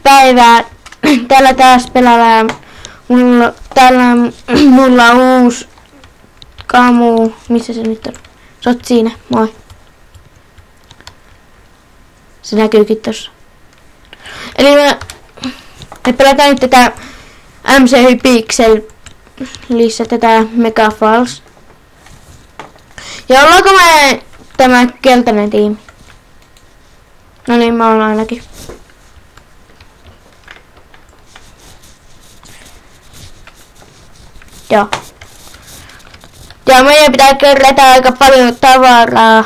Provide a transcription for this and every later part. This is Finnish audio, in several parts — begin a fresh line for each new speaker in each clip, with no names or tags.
päivää. Täällä taas pelataan. Mulla on uusi kamu. Missä se nyt on? Sä oot siinä. Moi. Se näkyykin tossa. Eli me pelataan nyt tätä MC Hypixelissä tätä Mega Falls. Ja ollaanko me tämä keltainen tiimi? No niin, mä oon ainakin. Joo. Ja meidän pitää kerätä aika paljon tavaraa.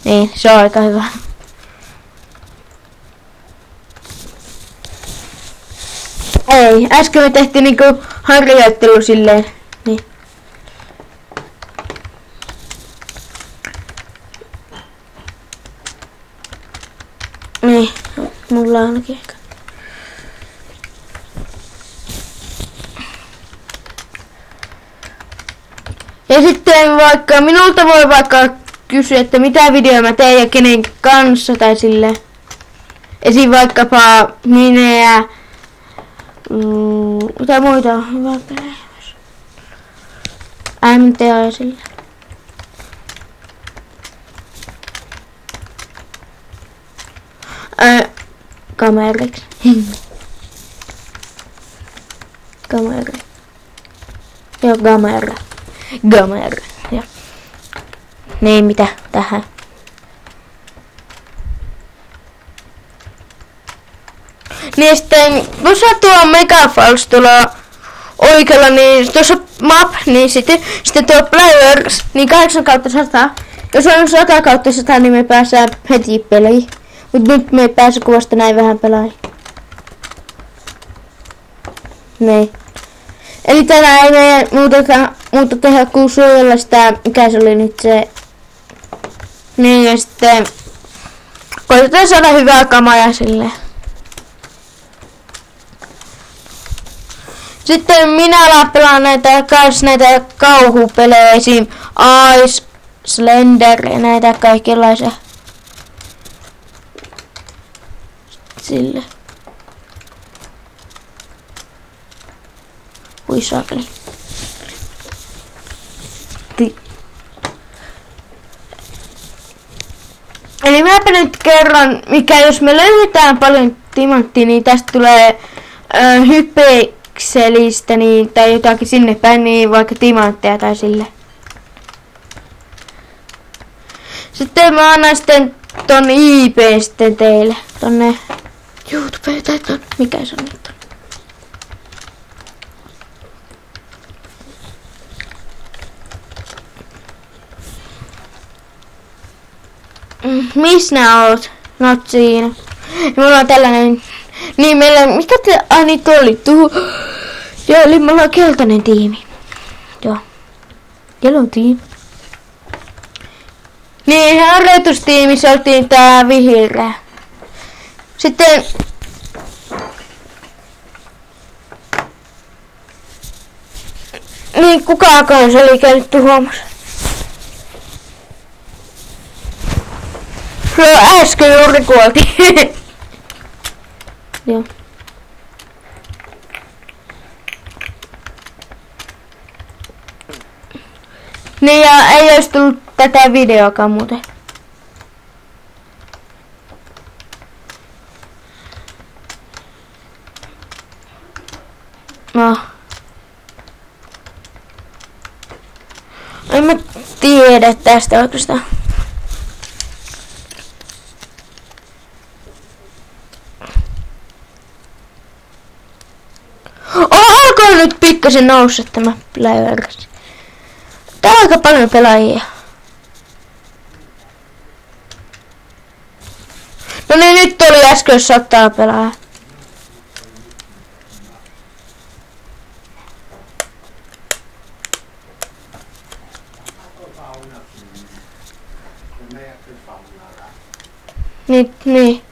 Niin, se on aika hyvä. Ei, äsken me tehtiin niinku harjoittelu silleen. Niin. Niin, mulla on ainakin ehkä. Ja sitten vaikka minulta voi vaikka kysyä, että mitä videoa mä teen ja kenen kanssa tai silleen. Esim. Vaikkapa minä. Mitä muita on hyvä pelejä? MTA ja sille. Kameriksi. Kamera. Joo, kamera. Kamera. Joo. Niin, mitä tähän? Niin sitten, kun sä tuo Mega Falls tuolla oikealla, niin tuossa map, niin sitten tuo players, niin 8/100. Jos on 100/100, niin me pääsään heti peliin. Mut nyt me ei pääse kuvasta näin vähän pelaajia. Niin. Eli tänään ei meidän muuta tehdä kuin suojella sitä, mikä se oli nyt se. Niin ja sitten koitetaan saada hyvää kamaa silleen. Sitten minä pelaan näitä kauhupelejä, esim. Ice, Slender ja näitä kaikenlaisia. Sille. Ui saakeli. Eli mäpä nyt kerron, mikä jos me löydetään paljon timanttia, niin tästä tulee Hypixelistä niin, tai jotakin sinne päin, niin vaikka timantteja tai sille. Sitten mä annan sitten ton IP sitten teille. Tonne YouTubeen tai ton, mikä se on nyt? Missä nää oot? No oot siinä. Ja mulla on tällainen. Niin meillä, mikä te, niin tuo oli tuu. Joo, eli mulla on keltainen tiimi. Joo. Yellow team. Niin, harjoitustiimissä oltiin tää vihreä. Sitten niin kukaan se oli käynyt tuhoamassa. No äsken juuri kuoltiin. Joo. Niin ja ei olisi tullut tätä videoakaan muuten. No. En mä tiedä tästä oikeastaan. Alkoi nyt pikkasen nousta tämä players. Täällä on aika paljon pelaajia. No niin, nyt oli äsken 100 pelaajaa. Niin.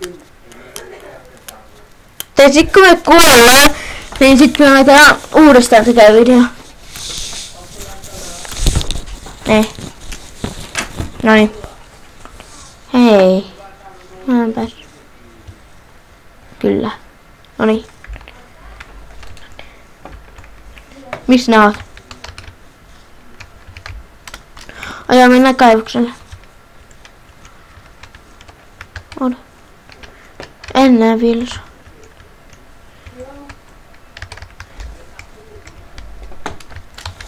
Tai sit kun me kuollaan, niin sit me laitetaan uudestaan tätä videoa. Noniin. Hei. Mä en päässyt. Kyllä. Noniin. Missä nää oot? Ajaa mennään kaivokselle. On. En näe Vilsu.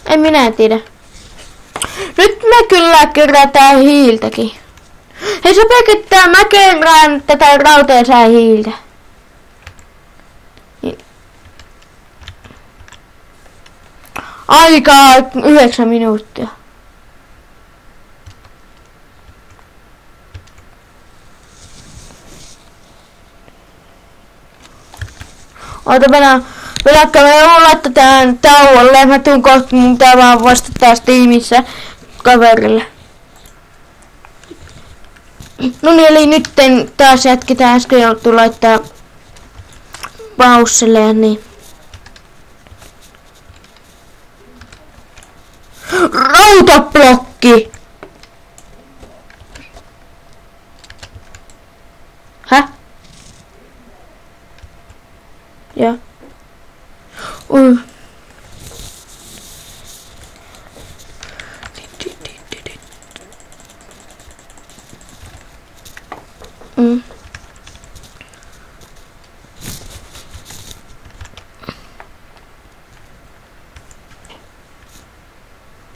En minä tiedä. Nyt me kyllä kerätään hiiltäkin. Hei, sopiiko, että mä kerään tätä rautaa hiiltä? Aikaa 9 minuuttia. Oota, pelatkaa, me laittaa tähän tauolle. Mä tuun kohta, mun tää vaan vasta taas tiimissä kaverille. No niin, eli nyt taas jatketaan. Äsken joutuu laittaa pausselle ja niin. Rautablokki! Häh? Joo.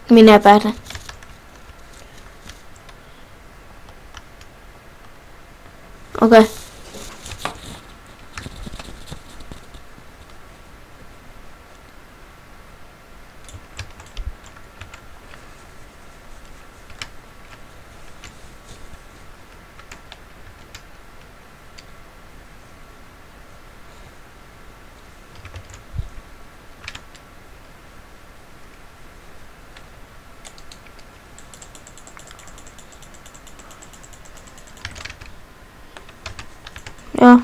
Minä päätän. Okei. Joo.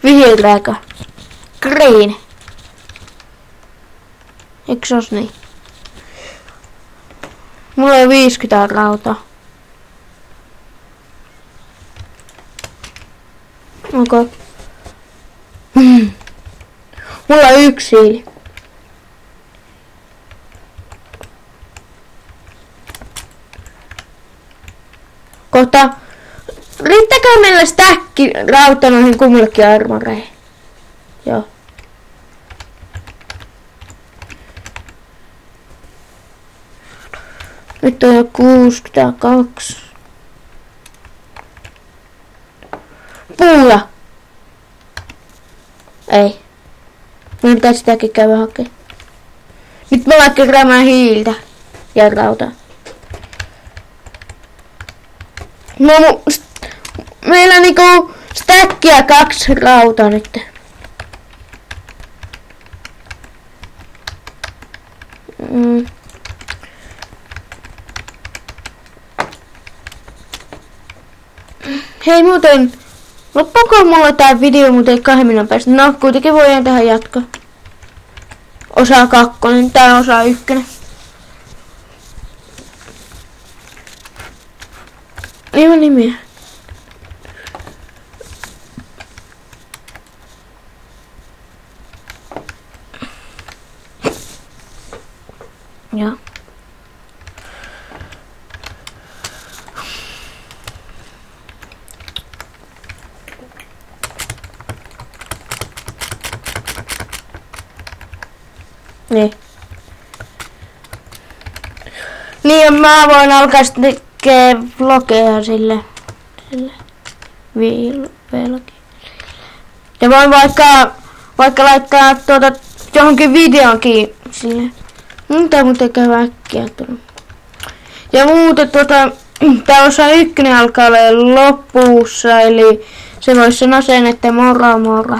Vihreäkö? Green. Eikö se ois niin? Mulla on 50 rautaa. Okei. Mulla on 1 hiili. Kohta. Riittäkää meillä stäkki rauta noihin kummallekin armoreihin. Joo. Nyt on jo 62. Puuja! Ei. Meidän pitäisi sitäkin käydä hakemaan. Nyt me ollaan keräämään hiiltä ja rautaa. No, meillä niinku stäkkiä 2 rautaa nyt. Hei muuten, loppuuko mulla tää video muuten 2 minuutin päästä? No, kuitenkin voidaan tehdä jatko. Osa 2, tää osa 1. Ilman nimiä. Joo. Niin, mä voin alkaa tekee vlogeja sille vlogi. Ja voin vaikka laittaa johonkin videonkin sille. Tää muuten käy äkkiä tullut. Ja muuten tää osa 1 alkaa olla lopussa, eli se voisi sanoa sen, että moro moro.